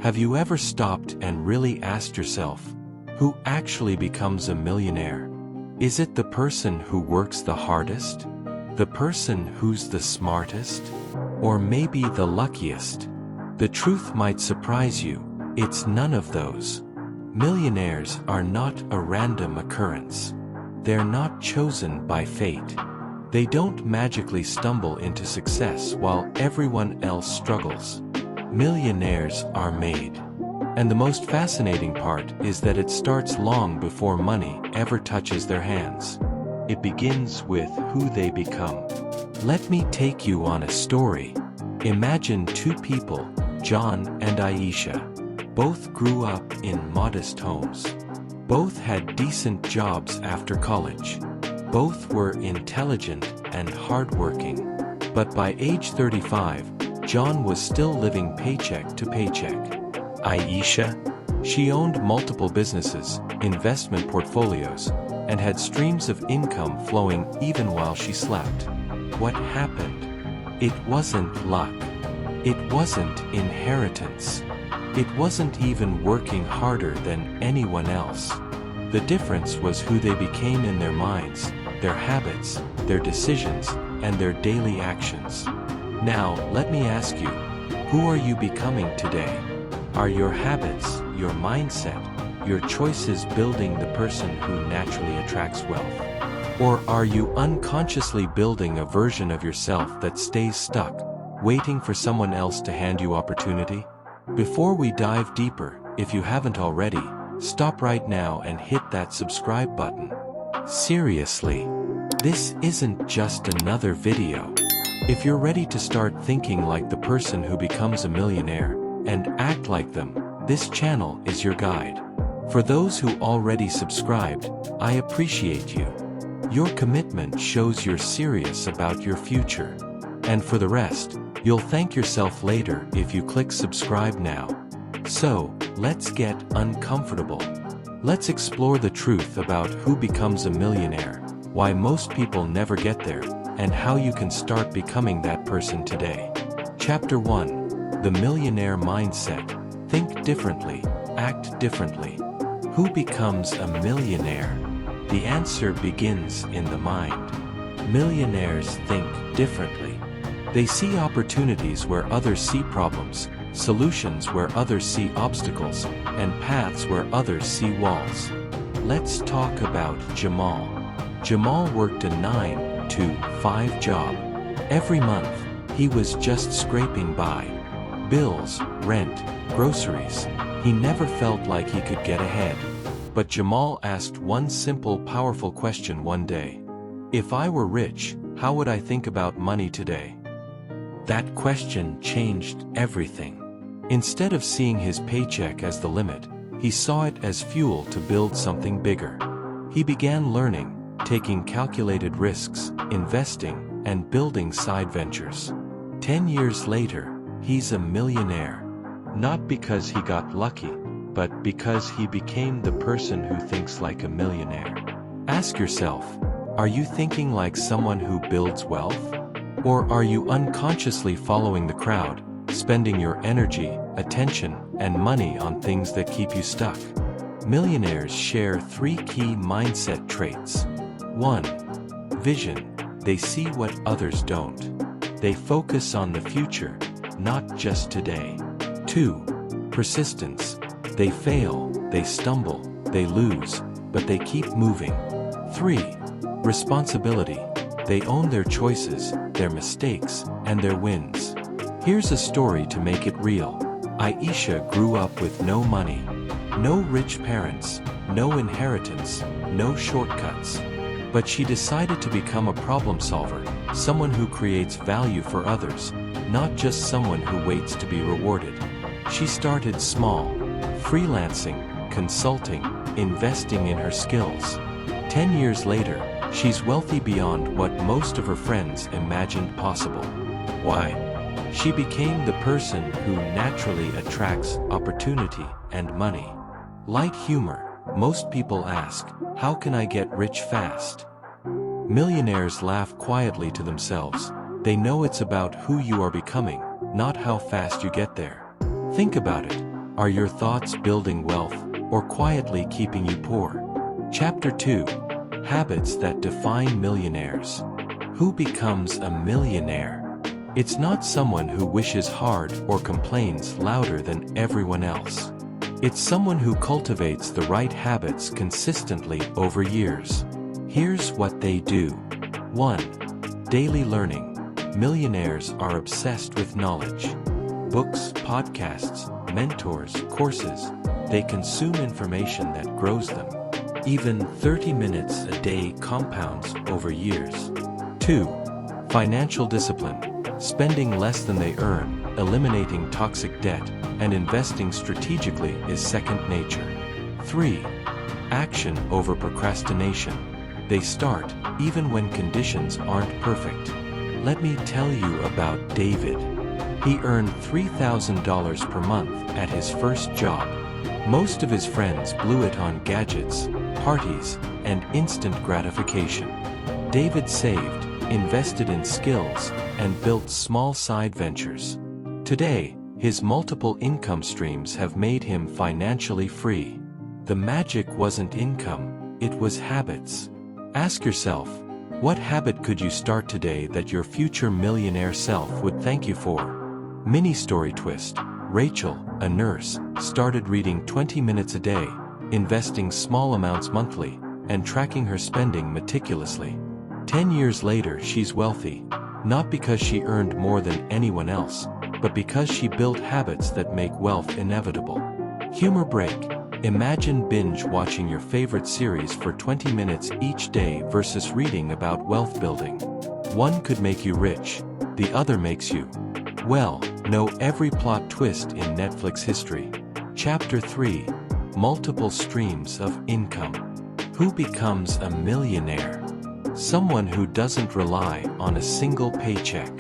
Have you ever stopped and really asked yourself, who actually becomes a millionaire? Is it the person who works the hardest? The person who's the smartest? Or maybe the luckiest? The truth might surprise you, it's none of those. Millionaires are not a random occurrence. They're not chosen by fate. They don't magically stumble into success while everyone else struggles. Millionaires are made. And the most fascinating part is that it starts long before money ever touches their hands. It begins with who they become. Let me take you on a story. Imagine two people, John and Aisha. Both grew up in modest homes. Both had decent jobs after college. Both were intelligent and hardworking. But by age 35, John was still living paycheck to paycheck. Aisha? She owned multiple businesses, investment portfolios, and had streams of income flowing even while she slept. What happened? It wasn't luck. It wasn't inheritance. It wasn't even working harder than anyone else. The difference was who they became in their minds, their habits, their decisions, and their daily actions. Now, let me ask you, who are you becoming today? Are your habits, your mindset, your choices building the person who naturally attracts wealth? Or are you unconsciously building a version of yourself that stays stuck, waiting for someone else to hand you opportunity? Before we dive deeper, if you haven't already, stop right now and hit that subscribe button. Seriously, this isn't just another video. If you're ready to start thinking like the person who becomes a millionaire, and act like them, this channel is your guide. For those who already subscribed, I appreciate you. Your commitment shows you're serious about your future. And for the rest, you'll thank yourself later if you click subscribe now. So, let's get uncomfortable. Let's explore the truth about who becomes a millionaire, why most people never get there, and how you can start becoming that person today. Chapter 1. The Millionaire Mindset. Think differently, act differently. Who becomes a millionaire? The answer begins in the mind. Millionaires think differently. They see opportunities where others see problems, solutions where others see obstacles, and paths where others see walls. Let's talk about Jamal. Jamal worked a 9-to-5 job. Every month, he was just scraping by. Bills, rent, groceries. He never felt like he could get ahead. But Jamal asked one simple, powerful question one day. If I were rich, how would I think about money today? That question changed everything. Instead of seeing his paycheck as the limit, he saw it as fuel to build something bigger. He began learning, taking calculated risks, investing, and building side ventures. 10 years later, he's a millionaire. Not because he got lucky, but because he became the person who thinks like a millionaire. Ask yourself, are you thinking like someone who builds wealth? Or are you unconsciously following the crowd, spending your energy, attention, and money on things that keep you stuck? Millionaires share 3 key mindset traits. 1. Vision. They see what others don't. They focus on the future, not just today. 2. Persistence. They fail, they stumble, they lose, but they keep moving. 3. Responsibility. They own their choices, their mistakes, and their wins. Here's a story to make it real. Aisha grew up with no money. No rich parents, no inheritance, no shortcuts. But she decided to become a problem solver, someone who creates value for others, not just someone who waits to be rewarded. She started small, freelancing, consulting, investing in her skills. 10 years later, she's wealthy beyond what most of her friends imagined possible. Why? She became the person who naturally attracts opportunity and money. Light humor. Most people ask, how can I get rich fast? Millionaires laugh quietly to themselves. They know it's about who you are becoming, not how fast you get there. Think about it. Are your thoughts building wealth or quietly keeping you poor? Chapter 2. Habits that define millionaires. Who becomes a millionaire? It's not someone who wishes hard or complains louder than everyone else. It's someone who cultivates the right habits consistently over years. Here's what they do. 1. Daily learning. Millionaires are obsessed with knowledge. Books, podcasts, mentors, courses. They consume information that grows them. Even 30 minutes a day compounds over years. 2. Financial discipline. Spending less than they earn, eliminating toxic debt, and investing strategically is second nature. 3. Action over procrastination. They start, even when conditions aren't perfect. Let me tell you about David. He earned $3,000 per month at his first job. Most of his friends blew it on gadgets, parties, and instant gratification. David saved, invested in skills, and built small side ventures. Today, his multiple income streams have made him financially free. The magic wasn't income, it was habits. Ask yourself, what habit could you start today that your future millionaire self would thank you for? Mini story twist. Rachel, a nurse, started reading 20 minutes a day, investing small amounts monthly, and tracking her spending meticulously. 10 years later, she's wealthy, not because she earned more than anyone else, but because she built habits that make wealth inevitable. Humor break. Imagine binge watching your favorite series for 20 minutes each day versus reading about wealth building. One could make you rich, the other makes you, well, know every plot twist in Netflix history. Chapter 3. Multiple streams of income. Who becomes a millionaire? Someone who doesn't rely on a single paycheck.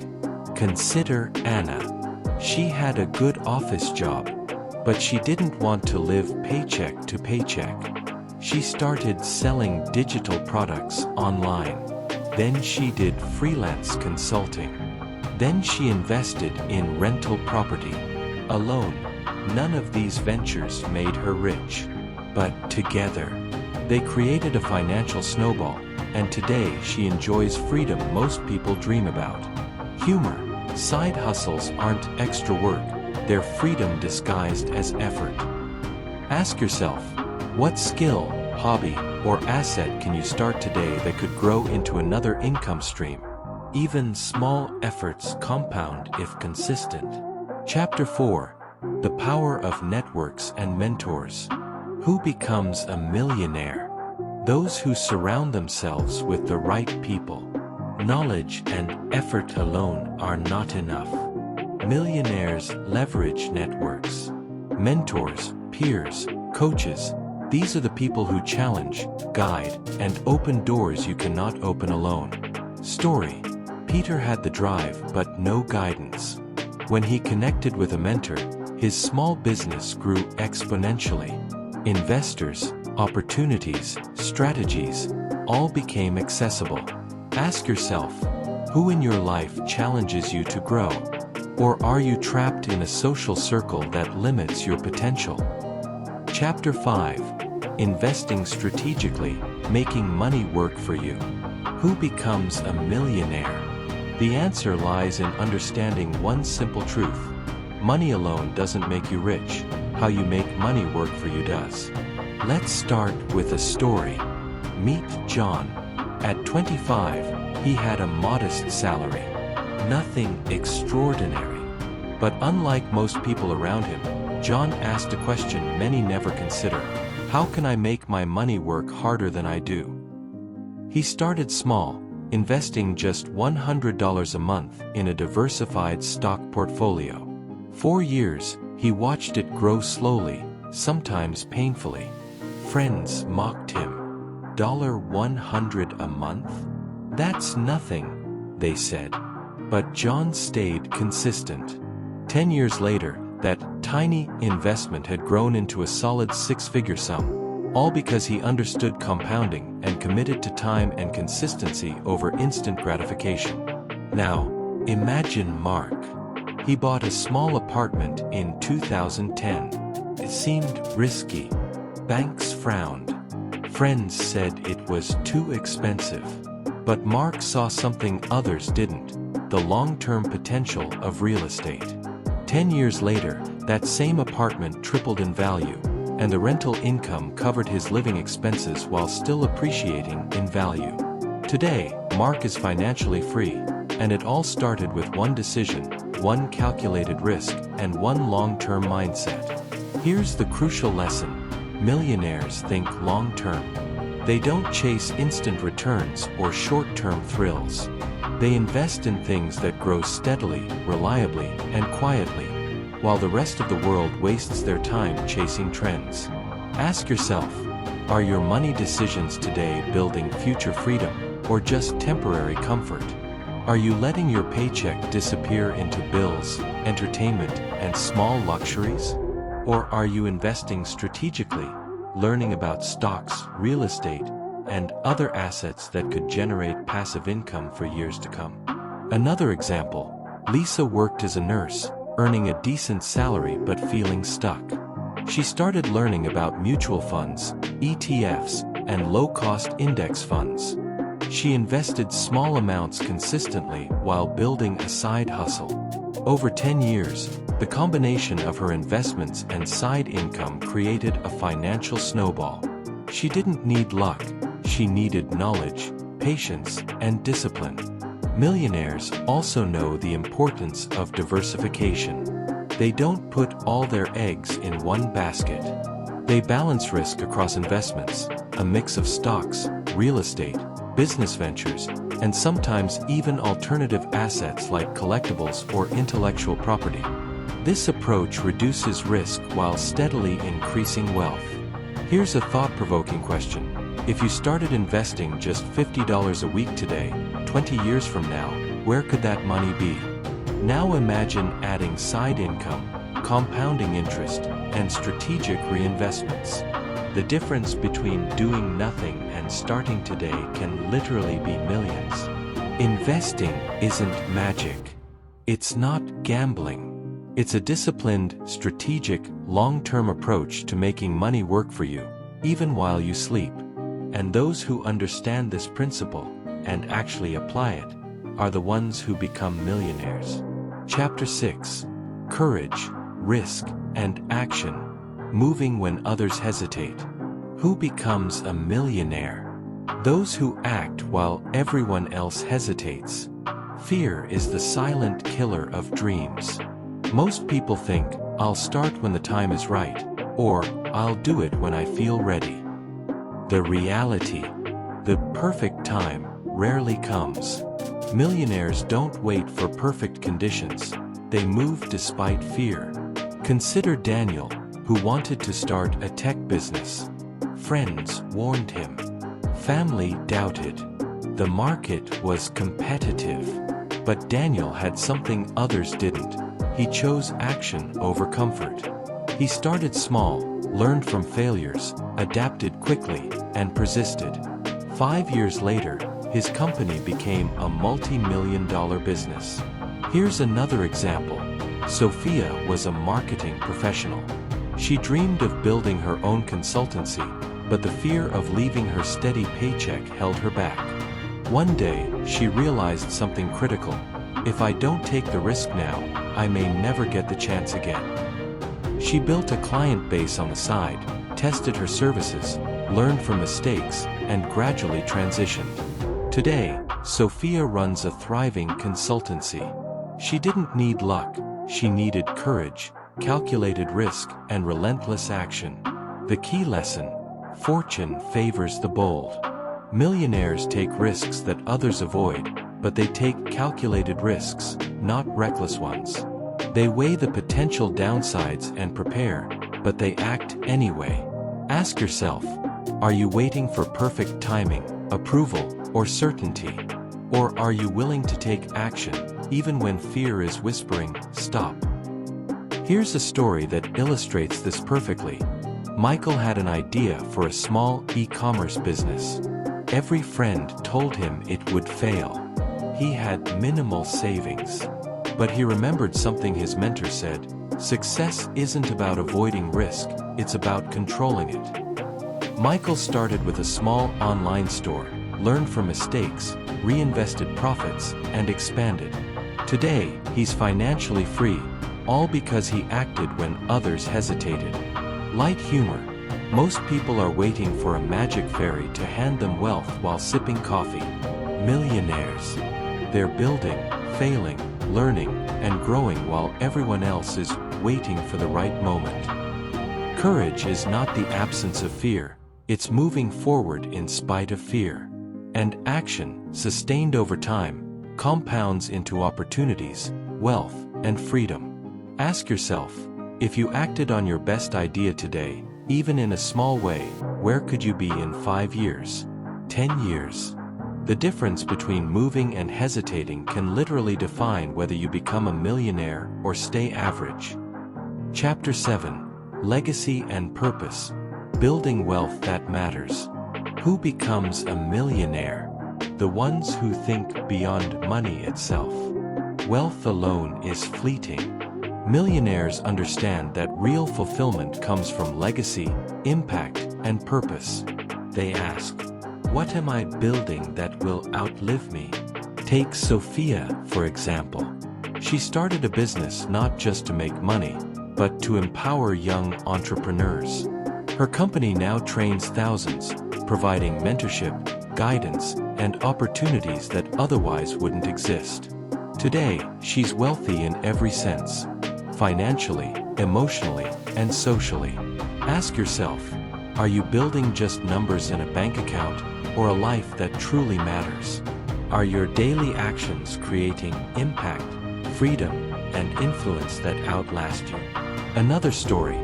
Consider Anna. She had a good office job, but she didn't want to live paycheck to paycheck. She started selling digital products online. Then she did freelance consulting. Then she invested in rental property. Alone, none of these ventures made her rich. But together, they created a financial snowball, and today she enjoys freedom most people dream about. Humor. Side hustles aren't extra work, they're freedom disguised as effort. Ask yourself, what skill, hobby, or asset can you start today that could grow into another income stream? Even small efforts compound if consistent. Chapter 4. The Power of Networks and Mentors. Who becomes a millionaire? Those who surround themselves with the right people. Knowledge and effort alone are not enough. Millionaires leverage networks. Mentors, peers, coaches. These are the people who challenge, guide, and open doors you cannot open alone. Story. Peter had the drive but no guidance. When he connected with a mentor, his small business grew exponentially. Investors, opportunities, strategies, all became accessible. Ask yourself, who in your life challenges you to grow? Or are you trapped in a social circle that limits your potential? Chapter 5. Investing strategically, making money work for you. Who becomes a millionaire? The answer lies in understanding one simple truth. Money alone doesn't make you rich. How you make money work for you does. Let's start with a story. Meet John. At 25, he had a modest salary. Nothing extraordinary. But unlike most people around him, John asked a question many never consider. How can I make my money work harder than I do? He started small, investing just $100 a month in a diversified stock portfolio. 4 years, he watched it grow slowly, sometimes painfully. Friends mocked him. $100 a month? That's nothing, they said. But John stayed consistent. 10 years later, that tiny investment had grown into a solid six-figure sum, all because he understood compounding and committed to time and consistency over instant gratification. Now, imagine Mark. He bought a small apartment in 2010. seemed risky. Banks frowned. Friends said it was too expensive. But Mark saw something others didn't: the long-term potential of real estate. 10 years later, that same apartment tripled in value, and the rental income covered his living expenses while still appreciating in value. Today, Mark is financially free, and it all started with one decision, one calculated risk, and one long-term mindset. Here's the crucial lesson: millionaires think long-term. They don't chase instant returns or short-term thrills. They invest in things that grow steadily, reliably, and quietly, while the rest of the world wastes their time chasing trends. Ask yourself, are your money decisions today building future freedom, or just temporary comfort? Are you letting your paycheck disappear into bills, entertainment, and small luxuries? Or are you investing strategically, learning about stocks, real estate, and other assets that could generate passive income for years to come? Another example: Lisa worked as a nurse, earning a decent salary but feeling stuck. She started learning about mutual funds, ETFs, and low-cost index funds. She invested small amounts consistently while building a side hustle. Over 10 years, the combination of her investments and side income created a financial snowball. She didn't need luck, she needed knowledge, patience, and discipline. Millionaires also know the importance of diversification. They don't put all their eggs in one basket. They balance risk across investments, a mix of stocks, real estate, business ventures, and sometimes even alternative assets like collectibles or intellectual property. This approach reduces risk while steadily increasing wealth. Here's a thought-provoking question: if you started investing just $50 a week today, 20 years from now, where could that money be? Now imagine adding side income, compounding interest, and strategic reinvestments. The difference between doing nothing and starting today can literally be millions. Investing isn't magic. It's not gambling. It's a disciplined, strategic, long-term approach to making money work for you, even while you sleep. And those who understand this principle, and actually apply it, are the ones who become millionaires. Chapter 6. Courage, Risk, and Action. Moving when others hesitate. Who becomes a millionaire? Those who act while everyone else hesitates. Fear is the silent killer of dreams. Most people think, I'll start when the time is right, or I'll do it when I feel ready. The reality: the perfect time rarely comes. Millionaires don't wait for perfect conditions, they move despite fear. Consider Daniel, who wanted to start a tech business. Friends warned him. Family doubted. The market was competitive. But Daniel had something others didn't. He chose action over comfort. He started small, learned from failures, adapted quickly, and persisted. 5 years later, his company became a multi-million-dollar business. Here's another example. Sophia was a marketing professional. She dreamed of building her own consultancy, but the fear of leaving her steady paycheck held her back. One day, she realized something critical. If I don't take the risk now, I may never get the chance again. She built a client base on the side, tested her services, learned from mistakes, and gradually transitioned. Today, Sophia runs a thriving consultancy. She didn't need luck, she needed courage, calculated risk, and relentless action. The key lesson: fortune favors the bold. Millionaires take risks that others avoid, but they take calculated risks, not reckless ones. They weigh the potential downsides and prepare, but they act anyway. Ask yourself, are you waiting for perfect timing, approval, or certainty? Or are you willing to take action, even when fear is whispering, stop? Here's a story that illustrates this perfectly. Michael had an idea for a small e-commerce business. Every friend told him it would fail. He had minimal savings. But he remembered something his mentor said: Success isn't about avoiding risk, it's about controlling it. Michael started with a small online store, learned from mistakes, reinvested profits, and expanded. Today, he's financially free, all because he acted when others hesitated. Light humor. Most people are waiting for a magic fairy to hand them wealth while sipping coffee. Millionaires. They're building, failing, learning, and growing while everyone else is waiting for the right moment. Courage is not the absence of fear, it's moving forward in spite of fear. And action, sustained over time, compounds into opportunities, wealth, and freedom. Ask yourself, if you acted on your best idea today, even in a small way, where could you be in 5 years? 10 years? The difference between moving and hesitating can literally define whether you become a millionaire or stay average. Chapter 7. Legacy and Purpose. Building wealth that matters. Who becomes a millionaire? The ones who think beyond money itself. Wealth alone is fleeting. Millionaires understand that real fulfillment comes from legacy, impact, and purpose. They ask, what am I building that will outlive me? Take Sophia, for example. She started a business not just to make money, but to empower young entrepreneurs. Her company now trains thousands, providing mentorship, guidance, and opportunities that otherwise wouldn't exist. Today, she's wealthy in every sense. Financially, emotionally, and socially. Ask yourself, are you building just numbers in a bank account, or a life that truly matters? Are your daily actions creating impact, freedom, and influence that outlast you? Another story.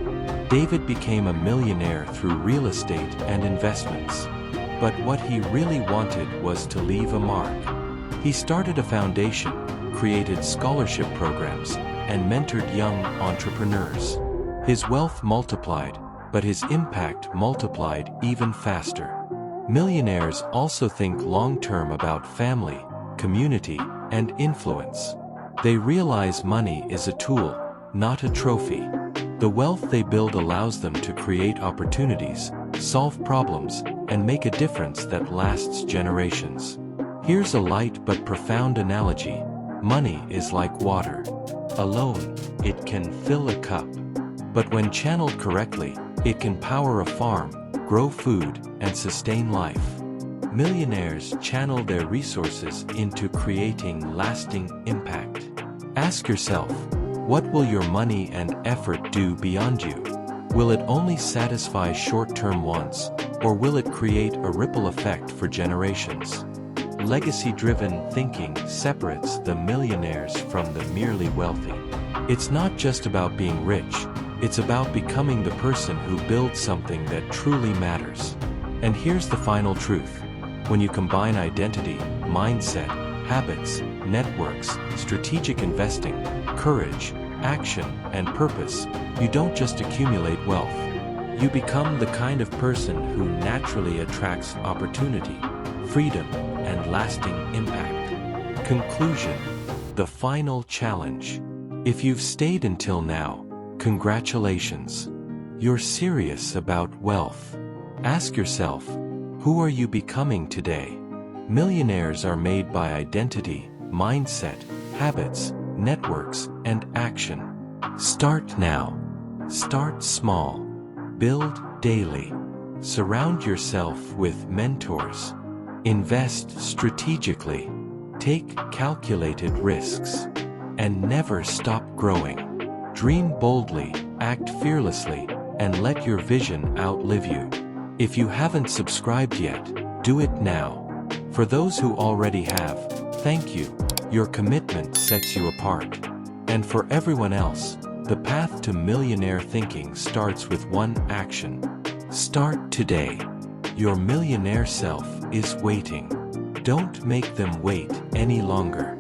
David became a millionaire through real estate and investments. But what he really wanted was to leave a mark. He started a foundation, created scholarship programs, and mentored young entrepreneurs. His wealth multiplied, but his impact multiplied even faster. Millionaires also think long-term about family, community, and influence. They realize money is a tool, not a trophy. The wealth they build allows them to create opportunities, solve problems, and make a difference that lasts generations. Here's a light but profound analogy. Money is like water. Alone, it can fill a cup. But when channeled correctly, it can power a farm, grow food, and sustain life. Millionaires channel their resources into creating lasting impact. Ask yourself, what will your money and effort do beyond you? Will it only satisfy short-term wants, or will it create a ripple effect for generations? Legacy-driven thinking separates the millionaires from the merely wealthy. It's not just about being rich, it's about becoming the person who builds something that truly matters. And here's the final truth. When you combine identity, mindset, habits, networks, strategic investing, courage, action, and purpose, you don't just accumulate wealth. You become the kind of person who naturally attracts opportunity, freedom, and lasting impact. Conclusion. The final challenge. If you've stayed until now, congratulations. You're serious about wealth. Ask yourself, who are you becoming today? Millionaires are made by identity, mindset, habits, networks, and action. Start now. Start small. Build daily. Surround yourself with mentors. Invest strategically. Take calculated risks. And never stop growing. Dream boldly, act fearlessly, and let your vision outlive you. If you haven't subscribed yet, do it now. For those who already have, thank you. Your commitment sets you apart. And for everyone else, the path to millionaire thinking starts with one action. Start today. Your millionaire self is waiting. Don't make them wait any longer.